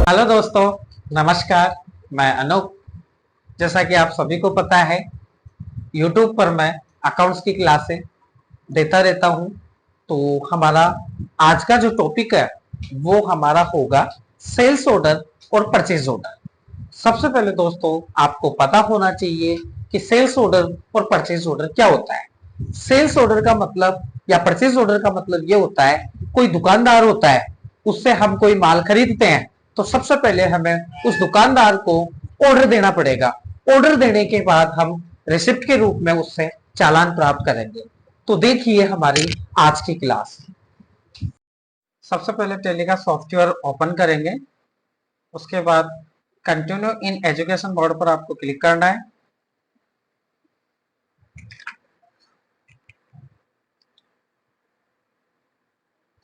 Hello दोस्तों, नमस्कार। मैं अनूप। जैसा कि आप सभी को पता है, YouTube पर मैं अकाउंट्स की क्लासें देता रहता हूं। तो हमारा आज का जो टॉपिक है वो हमारा होगा सेल्स ऑर्डर और परचेज ऑर्डर। सबसे पहले दोस्तों आपको पता होना चाहिए कि सेल्स ऑर्डर और परचेज ऑर्डर क्या होता है। सेल्स ऑर्डर का मतलब या परचेज ऑर्डर का मतलब ये होता है, कोई दुकानदार होता है, उससे हम कोई माल खरीदते हैं तो सबसे पहले हमें उस दुकानदार को ऑर्डर देना पड़ेगा। ऑर्डर देने के बाद हम रिसिप्ट के रूप में उससे चालान प्राप्त करेंगे। तो देखिए हमारी आज की क्लास। सबसे पहले टैली का सॉफ्टवेयर ओपन करेंगे। उसके बाद कंटिन्यू इन एजुकेशन मोड पर आपको क्लिक करना है।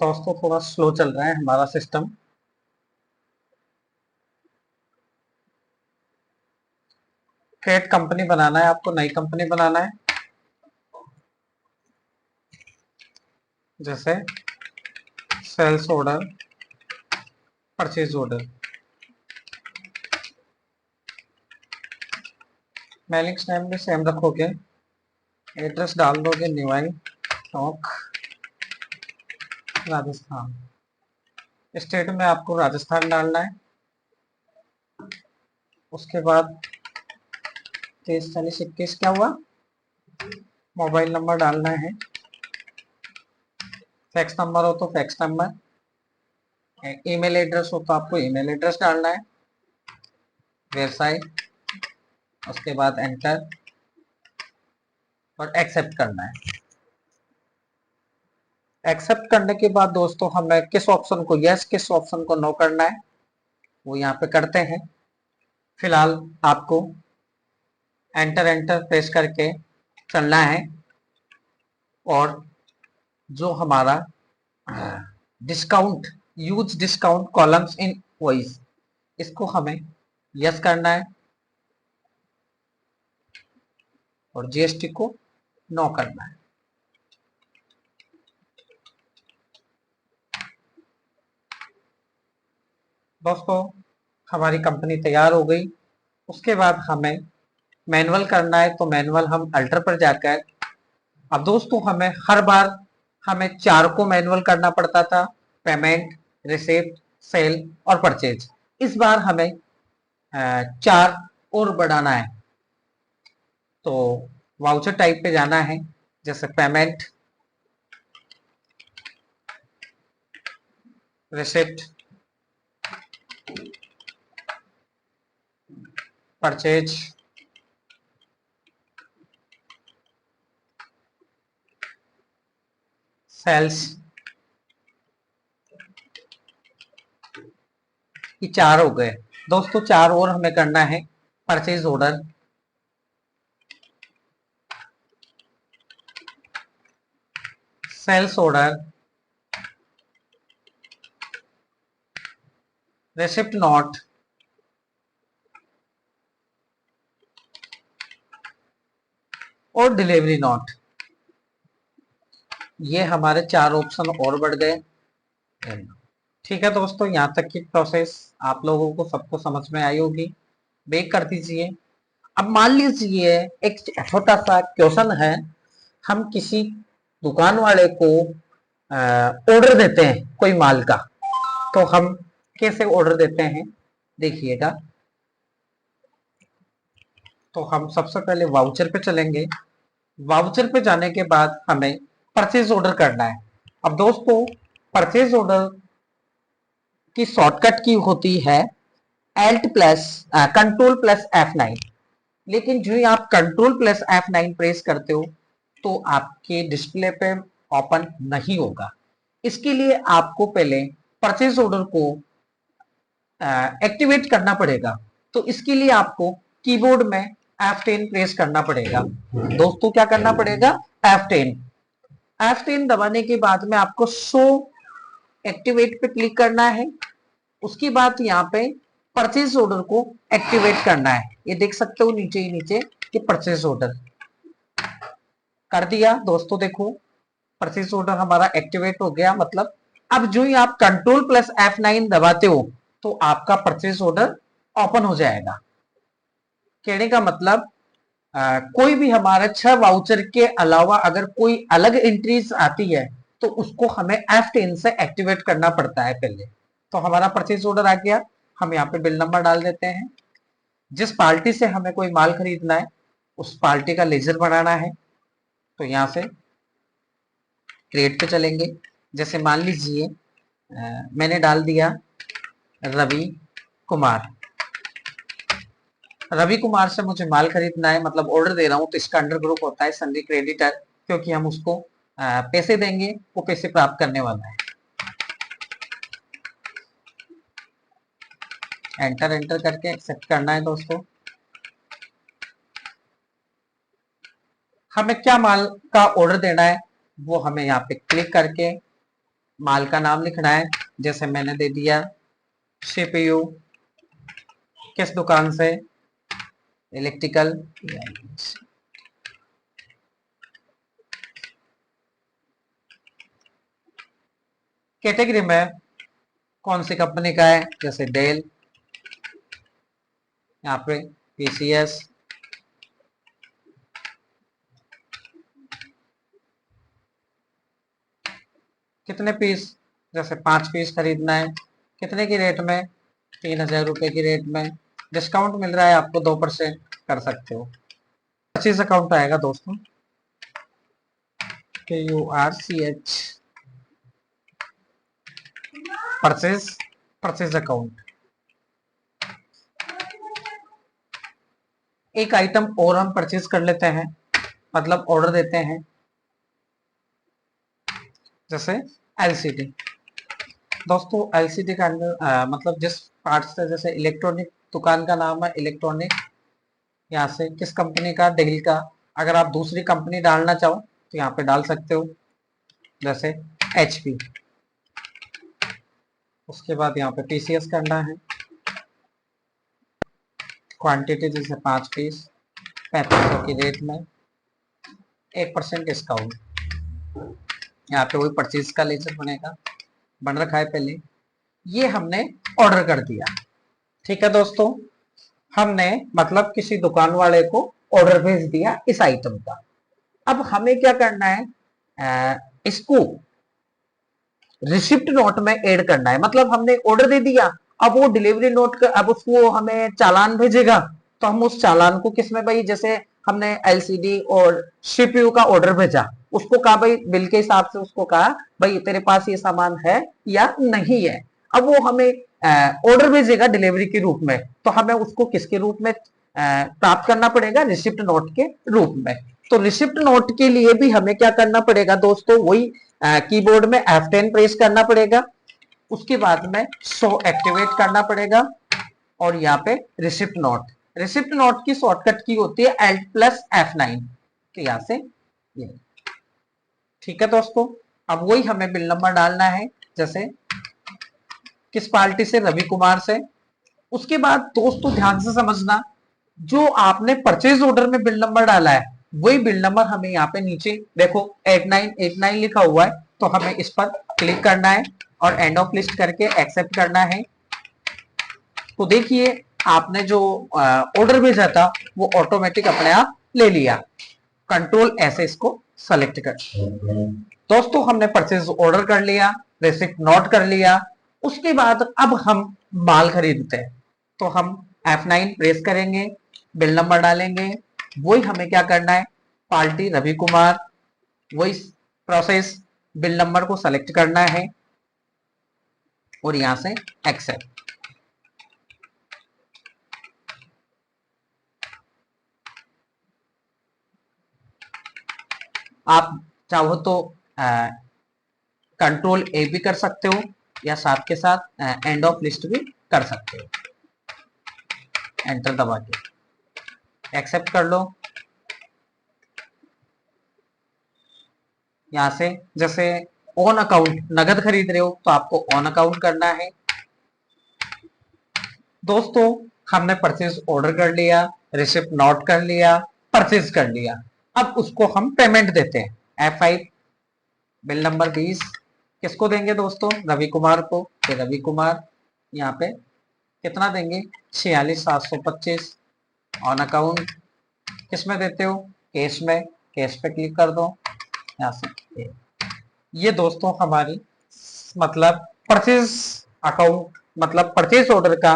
दोस्तों थोड़ा स्लो चल रहा है हमारा सिस्टम। क्रिएट कंपनी बनाना है, आपको नई कंपनी बनाना है। जैसे sales order, purchase order. Mailing name भी सेम रखोगे। एड्रेस डाल दोगे निवाई टोंक राजस्थान। स्टेट में आपको राजस्थान डालना है। उसके बाद 23 40 21 क्या हुआ, मोबाइल नंबर डालना है। फैक्स नंबर हो तो फैक्स नंबर, ईमेल एड्रेस हो तो आपको ईमेल एड्रेस डालना है। व्यवसाय, उसके बाद एंटर और एक्सेप्ट करना है। एक्सेप्ट करने के बाद दोस्तों हमें किस ऑप्शन को यस, किस ऑप्शन को नो करना है वो यहाँ पे करते हैं। फिलहाल आपको एंटर एंटर प्रेस करके चलना है। और जो हमारा discount, use discount columns in voice, इसको हमें यस करना है और जीएसटी को नो करना है। दोस्तों हमारी कंपनी तैयार हो गई। उसके बाद हमें मैनुअल करना है, तो मैनुअल हम अल्टर पर जाकर, अब दोस्तों हमें हर बार हमें 4 को मैनुअल करना पड़ता था, पेमेंट, रिसिप्ट, सेल और परचेज। इस बार हमें 4 और बढ़ाना है। तो वाउचर टाइप पे जाना है, जैसे पेमेंट, रिसिप्ट, परचेज, सेल्स। ये 4 हो गए दोस्तों। 4 और हमें करना है। Purchase order, sales order, receipt note, और डिलीवरी नोट। ये हमारे 4 ऑप्शन और बढ़ गए। ठीक है दोस्तों, यहाँ तक की प्रोसेस आप लोगों को सबको समझ में आई होगी। बेक कर दीजिए। अब मान लीजिए एक छोटा सा क्वेश्चन है, हम किसी दुकान वाले को ऑर्डर देते हैं कोई माल का, तो हम कैसे ऑर्डर देते हैं देखिएगा। तो हम सबसे पहले वाउचर पे चलेंगे। वाउचर पे जाने के बाद हमें परचेज ऑर्डर करना है। अब दोस्तों परचेज ऑर्डर की शॉर्टकट की होती है Alt plus control plus F9। लेकिन जो ही आप कंट्रोल प्लस F9 प्रेस करते हो तो आपके डिस्प्ले पे ओपन नहीं होगा। इसके लिए आपको पहले परचेज ऑर्डर को एक्टिवेट करना पड़ेगा। तो इसके लिए आपको कीबोर्ड में F10 प्रेस करना पड़ेगा। दोस्तों क्या करना पड़ेगा, F10। F10 दबाने के बाद में आपको शो एक्टिवेट पे क्लिक करना है। उसके बाद यहाँ पे परचेज ऑर्डर को एक्टिवेट करना है। ये देख सकते हो नीचे ही नीचे कि परचेज ऑर्डर कर दिया। दोस्तों देखो परचेज ऑर्डर हमारा एक्टिवेट हो गया। मतलब अब जो ही आप कंट्रोल प्लस F9 दबाते हो तो आपका परचेज ऑर्डर ओपन हो जाएगा। कहने का मतलब कोई भी हमारा 6 वाउचर के अलावा अगर कोई अलग एंट्रीज आती है तो उसको हमें F10 से एक्टिवेट करना पड़ता है पहले। तो हमारा परचेज ऑर्डर आ गया, हम यहाँ पे बिल नंबर डाल देते हैं। जिस पार्टी से हमें कोई माल खरीदना है उस पार्टी का लेजर बनाना है, तो यहाँ से क्रिएट पे चलेंगे। जैसे मान लीजिए मैंने डाल दिया रवि कुमार। रवि कुमार से मुझे माल खरीदना है, मतलब ऑर्डर दे रहा हूं, तो इसका अंडर ग्रुप होता है सन्नी क्रेडिटर, क्योंकि हम उसको पैसे देंगे, वो पैसे प्राप्त करने वाला है। एंटर एंटर करके एक्सेप्ट करना है दोस्तों। हमें क्या माल का ऑर्डर देना है वो हमें यहाँ पे क्लिक करके माल का नाम लिखना है। जैसे मैंने दे दिया CPU, किस दुकान से, इलेक्ट्रिकल। कैटेगरी में कौन सी कंपनी का है, जैसे डेल, यहाँ पे PCS। कितने पीस, जैसे 5 पीस खरीदना है, कितने की रेट में, 3000 रुपए की रेट में। डिस्काउंट मिल रहा है आपको 2%, कर सकते हो। 25 अकाउंट आएगा दोस्तों, KURCH, परचेज अकाउंट। एक आइटम और हम परचेज कर लेते हैं, मतलब ऑर्डर देते हैं, जैसे LCD। दोस्तों LCD का अंदर मतलब जिस पार्ट से, जैसे इलेक्ट्रॉनिक दुकान का नाम है इलेक्ट्रॉनिक, यहाँ से किस कंपनी का, डेल का। अगर आप दूसरी कंपनी डालना चाहो तो यहाँ पे डाल सकते हो, जैसे HP। उसके बाद यहाँ पे PCS करना है, क्वांटिटी जैसे 5 पीस, 3500 की रेट में, 1% डिस्काउंट। यहाँ पे वही परचेज का लेजर बनेगा, बन रखा है पहले। ये हमने ऑर्डर कर दिया। ठीक है दोस्तों, हमने मतलब किसी दुकान वाले को ऑर्डर भेज दिया इस आइटम का। अब हमें क्या करना है, इसको रिसिप्ट नोट में ऐड करना है। मतलब हमने ऑर्डर दे दिया, अब वो डिलीवरी नोट का, अब उसको हमें चालान भेजेगा, तो हम उस चालान को किसमें, भाई जैसे हमने LCD और CPU का ऑर्डर भेजा, उसको कहा भाई बिल के हिसाब से, उसको कहा भाई तेरे पास ये सामान है या नहीं है। अब वो हमें ऑर्डर भेजेगा डिलीवरी के रूप में, तो हमें उसको किसके रूप में प्राप्त करना पड़ेगा, रिसिप्ट नोट के रूप में। तो रिसिप्ट नोट के लिए भी हमें क्या करना पड़ेगा दोस्तों, वही कीबोर्ड में F10 प्रेस करना पड़ेगा, उसके बाद में शो एक्टिवेट करना पड़ेगा, और यहाँ पे रिसिप्ट नोट की शॉर्टकट की होती है Alt+F9, तो यहाँ से ये। ठीक है दोस्तों, अब वही हमें बिल नंबर डालना है, जैसे किस पार्टी से, रवि कुमार से। उसके बाद दोस्तों ध्यान से समझना, जो आपने परचेज ऑर्डर में बिल नंबर डाला है वही बिल नंबर हमें यहाँ पे नीचे देखो 8989 लिखा हुआ है, तो हमें इस पर क्लिक करना है और एंड ऑफ लिस्ट करके एक्सेप्ट करना है। तो देखिए आपने जो ऑर्डर भेजा था वो ऑटोमेटिक अपने आप ले लिया। कंट्रोल ऐसे इसको सेलेक्ट कर। दोस्तों हमने परचेज ऑर्डर कर लिया, रिसिप्ट नोट कर लिया। उसके बाद अब हम माल खरीदते हैं, तो हम F9 प्रेस करेंगे, बिल नंबर डालेंगे। वही हमें क्या करना है, पार्टी रवि कुमार, वही प्रोसेस, बिल नंबर को सेलेक्ट करना है और यहां से एक्सेप्ट। आप चाहो तो कंट्रोल A भी कर सकते हो, या साथ के साथ एंड ऑफ लिस्ट भी कर सकते हो। एंटर दबा के एक्सेप्ट कर लो। यहां से जैसे ऑन अकाउंट नगद खरीद रहे हो तो आपको ऑन अकाउंट करना है। दोस्तों हमने परचेज ऑर्डर कर लिया, रिसिप्ट नोट कर लिया, परचेज कर लिया। अब उसको हम पेमेंट देते हैं, F5 बिल नंबर 20 किसको देंगे दोस्तों? रवि कुमार को। तो रवि कुमार यहाँ पे कितना देंगे? 46,725 ऑन अकाउंट। किस में देते हो? कैश में। कैश पे क्लिक कर दो यहाँ से। ये दोस्तों हमारी मतलब परचेज अकाउंट मतलब परचेज ऑर्डर का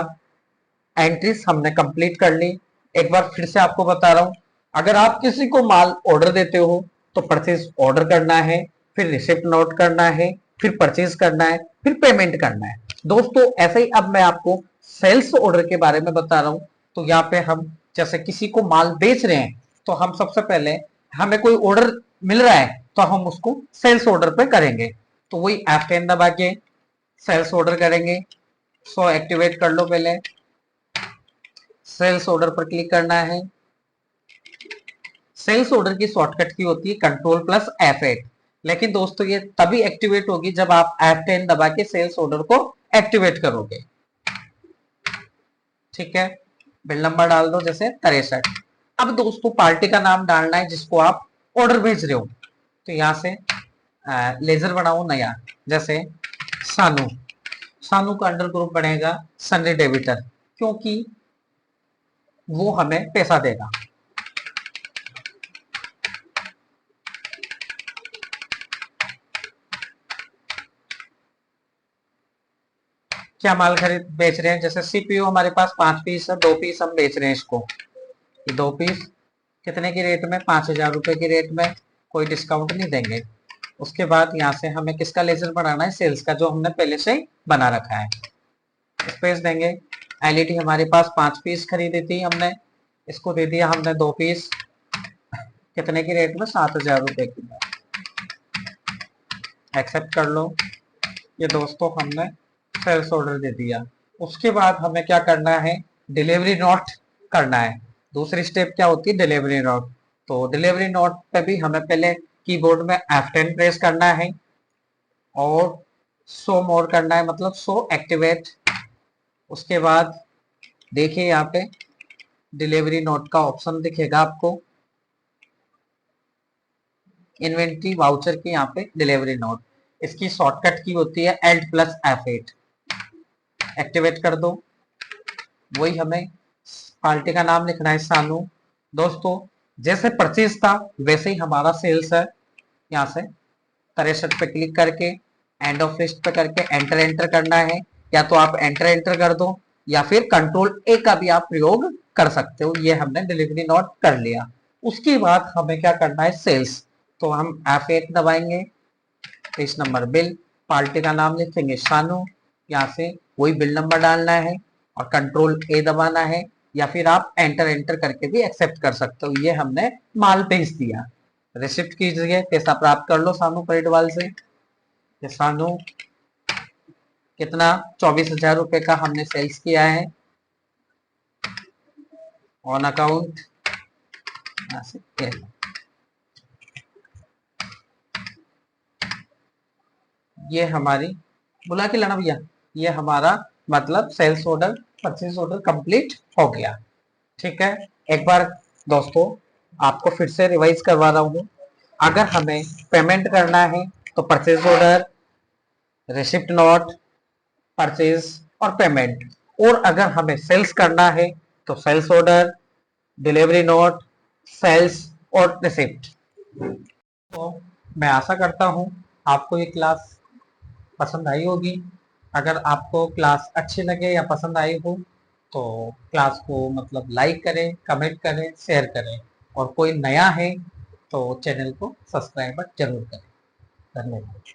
एंट्रीज हमने कंप्लीट कर ली। एक बार फिर से आपको बता रहा हूं, अगर आप किसी को माल ऑर्डर देते हो तो परचेज ऑर्डर करना है, फिर रिसिप्ट नोट करना है, फिर परचेज करना है, फिर पेमेंट करना है। दोस्तों ऐसे ही अब मैं आपको सेल्स ऑर्डर के बारे में बता रहा हूं। तो यहाँ पे हम जैसे किसी को माल बेच रहे हैं तो हम सबसे पहले हमें कोई ऑर्डर मिल रहा है तो हम उसको सेल्स ऑर्डर पे करेंगे। तो वही F10 दबा के सेल्स ऑर्डर करेंगे। सो एक्टिवेट कर लो। पहले सेल्स ऑर्डर पर क्लिक करना है। सेल्स ऑर्डर की शॉर्टकट की होती है Ctrl+F8। लेकिन दोस्तों ये तभी एक्टिवेट होगी जब आप F10 दबा के सेल्स ऑर्डर को एक्टिवेट करोगे। ठीक है, बिल नंबर डाल दो जैसे 63। अब दोस्तों पार्टी का नाम डालना है जिसको आप ऑर्डर भेज रहे हो। तो यहाँ से लेजर बनाओ नया, जैसे सानू। सानू का अंडर ग्रुप बनेगा सनी डेबिटर, क्योंकि वो हमें पैसा देगा। क्या माल खरीद बेच रहे हैं? जैसे सीपीयू हमारे पास 5 पीस है, 2 पीस हम बेच रहे हैं इसको। ये 2 पीस कितने की रेट में? 5,000 रुपए की रेट में। कोई डिस्काउंट नहीं देंगे। उसके बाद यहाँ से हमें किसका लेजर बनाना है? सेल्स का, जो हमने पहले से ही बना रखा है। स्पेस देंगे। एलईडी हमारे पास 5 पीस खरीदी थी हमने, इसको दे दिया हमने 2 पीस। कितने की रेट में? 7,000 रुपए की। एक्सेप्ट कर लो। ये दोस्तों हमने सेल्स ऑर्डर दे दिया। उसके बाद हमें क्या करना है? डिलीवरी नोट करना है। दूसरी स्टेप क्या होती है? Delivery note. तो डिलीवरी नोट पे भी हमें पहले कीबोर्ड में F10 प्रेस करना है और शो मोर करना है, मतलब शो एक्टिवेट। उसके बाद देखिए यहाँ पे डिलीवरी नोट का ऑप्शन दिखेगा आपको, इन्वेंट्री वाउचर की यहाँ पे डिलीवरी नोट। इसकी शॉर्टकट की होती है Alt+F8। एक्टिवेट कर दो। वही हमें पार्टी का नाम लिखना है सानू। दोस्तों जैसे परचेज था वैसे ही हमारा सेल्स है। यहाँ से 63 पे क्लिक करके एंड ऑफ लिस्ट पे करके एंटर एंटर करना है। या तो आप एंटर एंटर कर दो या फिर Ctrl+A का भी आप प्रयोग कर सकते हो। ये हमने डिलीवरी नोट कर लिया। उसके बाद हमें क्या करना है? सेल्स। तो हम F8 दबाएंगे। 23 नंबर बिल, पार्टी का नाम लिखेंगे शानू। यहाँ से वही बिल नंबर डालना है और Ctrl+A दबाना है, या फिर आप एंटर एंटर करके भी एक्सेप्ट कर सकते हो। ये हमने माल भेज दिया। रिसिप्ट कीजिए, पैसा प्राप्त कर लो सानू परिडवाल से। ये सानू कितना? 24,000 रुपए का हमने सेल्स किया है ऑन अकाउंट। ये हमारी बुला के लाना भैया, ये हमारा मतलब sales order purchase order complete हो गया। ठीक है, एक बार दोस्तों आपको फिर से रिवाइज करवा रहा हूँ। अगर हमें पेमेंट करना है तो purchase order, receipt note, purchase और पेमेंट। और अगर हमें सेल्स करना है तो sales order, delivery note, sales और रिसिप्ट। तो मैं आशा करता हूँ आपको ये क्लास पसंद आई होगी। अगर आपको क्लास अच्छी लगे या पसंद आई हो तो क्लास को मतलब लाइक करें, कमेंट करें, शेयर करें। और कोई नया है तो चैनल को सब्सक्राइब जरूर करें। धन्यवाद।